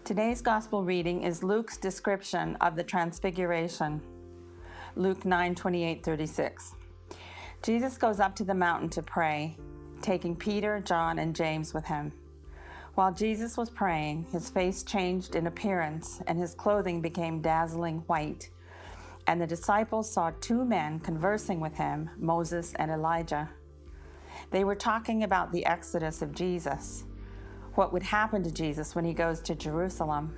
Today's Gospel reading is Luke's description of the Transfiguration, Luke 9:28-36. Jesus goes up to the mountain to pray, taking Peter, John, and James with him. While Jesus was praying, his face changed in appearance, and his clothing became dazzling white. And the disciples saw two men conversing with him, Moses and Elijah. They were talking about the exodus of Jesus, what would happen to Jesus when he goes to Jerusalem,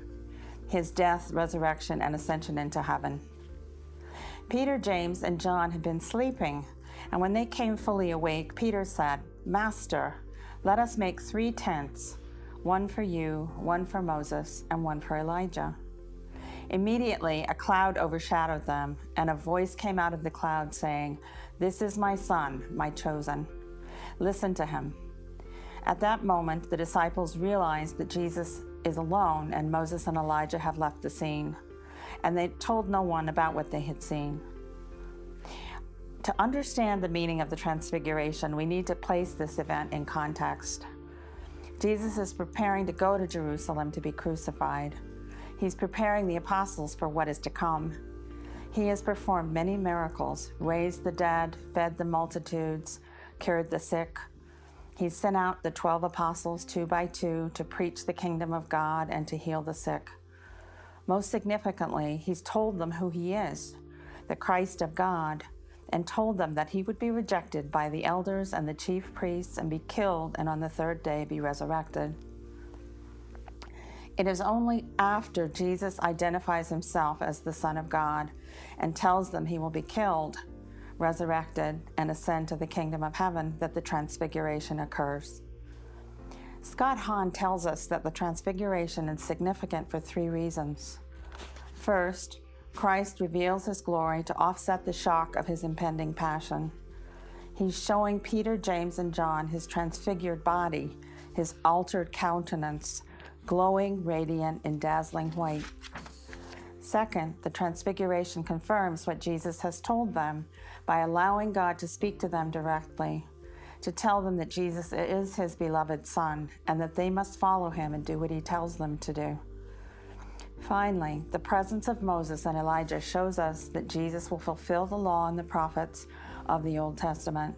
his death, resurrection, and ascension into heaven. Peter, James, and John had been sleeping, and when they came fully awake, Peter said, "Master, let us make 3 tents, one for you, one for Moses, and one for Elijah." Immediately, a cloud overshadowed them, and a voice came out of the cloud saying, "This is my son, my chosen. Listen to him." At that moment, the disciples realized that Jesus is alone and Moses and Elijah have left the scene, and they told no one about what they had seen. To understand the meaning of the Transfiguration, we need to place this event in context. Jesus is preparing to go to Jerusalem to be crucified. He's preparing the apostles for what is to come. He has performed many miracles, raised the dead, fed the multitudes, cured the sick. He sent out the 12 apostles 2 by 2 to preach the kingdom of God and to heal the sick. Most significantly, he's told them who he is, the Christ of God, and told them that he would be rejected by the elders and the chief priests and be killed and on the 3rd day be resurrected. It is only after Jesus identifies himself as the Son of God and tells them he will be killed, resurrected, and ascend to the kingdom of heaven that the Transfiguration occurs. Scott Hahn tells us that the Transfiguration is significant for 3 reasons. First, Christ reveals his glory to offset the shock of his impending passion. He's showing Peter, James, and John his transfigured body, his altered countenance, glowing, radiant, and dazzling white. Second, the Transfiguration confirms what Jesus has told them by allowing God to speak to them directly, to tell them that Jesus is his beloved Son and that they must follow him and do what he tells them to do. Finally, the presence of Moses and Elijah shows us that Jesus will fulfill the law and the prophets of the Old Testament.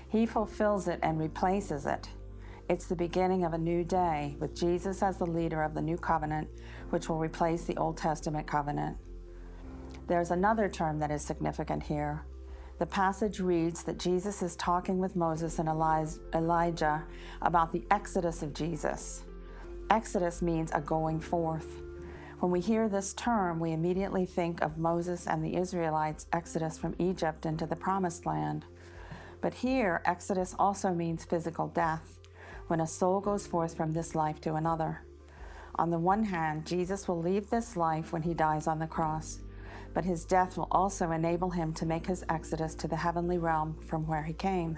He fulfills it and replaces it. It's the beginning of a new day with Jesus as the leader of the new covenant, which will replace the Old Testament covenant. There's another term that is significant here. The passage reads that Jesus is talking with Moses and Elijah about the exodus of Jesus. Exodus means a going forth. When we hear this term, we immediately think of Moses and the Israelites' exodus from Egypt into the Promised Land. But here, exodus also means physical death, when a soul goes forth from this life to another. On the one hand, Jesus will leave this life when he dies on the cross, but his death will also enable him to make his exodus to the heavenly realm from where he came.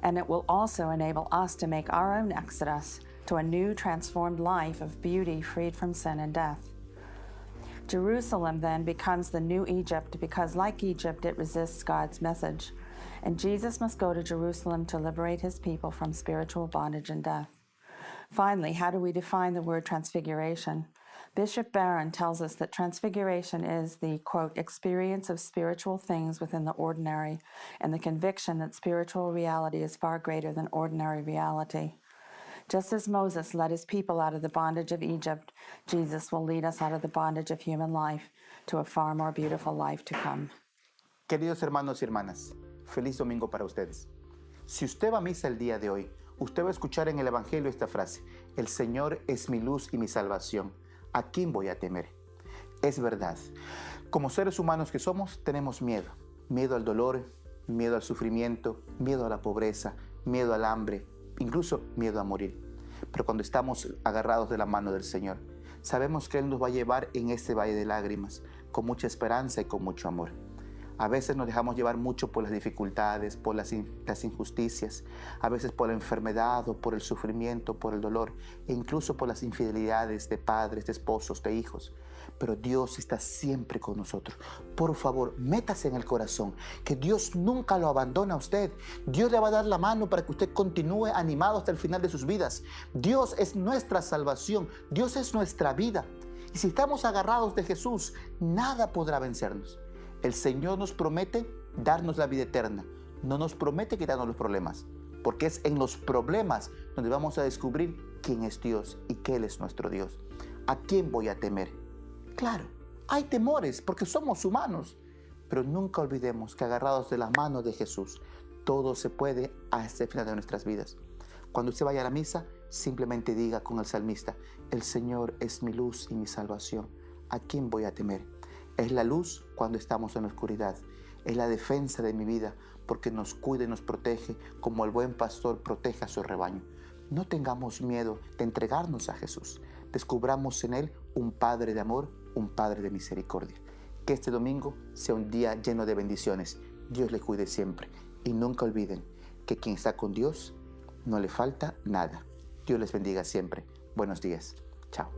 And it will also enable us to make our own exodus to a new transformed life of beauty freed from sin and death. Jerusalem then becomes the new Egypt because, like Egypt, it resists God's message. And Jesus must go to Jerusalem to liberate his people from spiritual bondage and death. Finally, how do we define the word transfiguration? Bishop Barron tells us that transfiguration is the, quote, experience of spiritual things within the ordinary and the conviction that spiritual reality is far greater than ordinary reality. Just as Moses led his people out of the bondage of Egypt, Jesus will lead us out of the bondage of human life to a far more beautiful life to come. Queridos hermanos y hermanas, feliz domingo para ustedes. Si usted va a misa el día de hoy, usted va a escuchar en el Evangelio esta frase: el Señor es mi luz y mi salvación. ¿A quién voy a temer? Es verdad. Como seres humanos que somos, tenemos miedo. Miedo al dolor, miedo al sufrimiento, miedo a la pobreza, miedo al hambre, incluso miedo a morir. Pero cuando estamos agarrados de la mano del Señor, sabemos que Él nos va a llevar en este valle de lágrimas, con mucha esperanza y con mucho amor. A veces nos dejamos llevar mucho por las dificultades, por las injusticias, a veces por la enfermedad o por el sufrimiento, por el dolor e incluso por las infidelidades de padres, de esposos, de hijos. Pero Dios está siempre con nosotros. Por favor, métase en el corazón que Dios nunca lo abandona a usted. Dios le va a dar la mano para que usted continúe animado hasta el final de sus vidas. Dios es nuestra salvación. Dios es nuestra vida. Y si estamos agarrados de Jesús, nada podrá vencernos. El Señor nos promete darnos la vida eterna. No nos promete quitarnos los problemas, porque es en los problemas donde vamos a descubrir quién es Dios y que Él es nuestro Dios. ¿A quién voy a temer? Claro, hay temores porque somos humanos, pero nunca olvidemos que agarrados de la mano de Jesús, todo se puede hasta el final de nuestras vidas. Cuando usted vaya a la misa, simplemente diga con el salmista: el Señor es mi luz y mi salvación. ¿A quién voy a temer? Es la luz cuando estamos en la oscuridad. Es la defensa de mi vida porque nos cuida y nos protege como el buen pastor protege a su rebaño. No tengamos miedo de entregarnos a Jesús. Descubramos en Él un Padre de amor, un Padre de misericordia. Que este domingo sea un día lleno de bendiciones. Dios le cuide siempre. Y nunca olviden que quien está con Dios no le falta nada. Dios les bendiga siempre. Buenos días. Chao.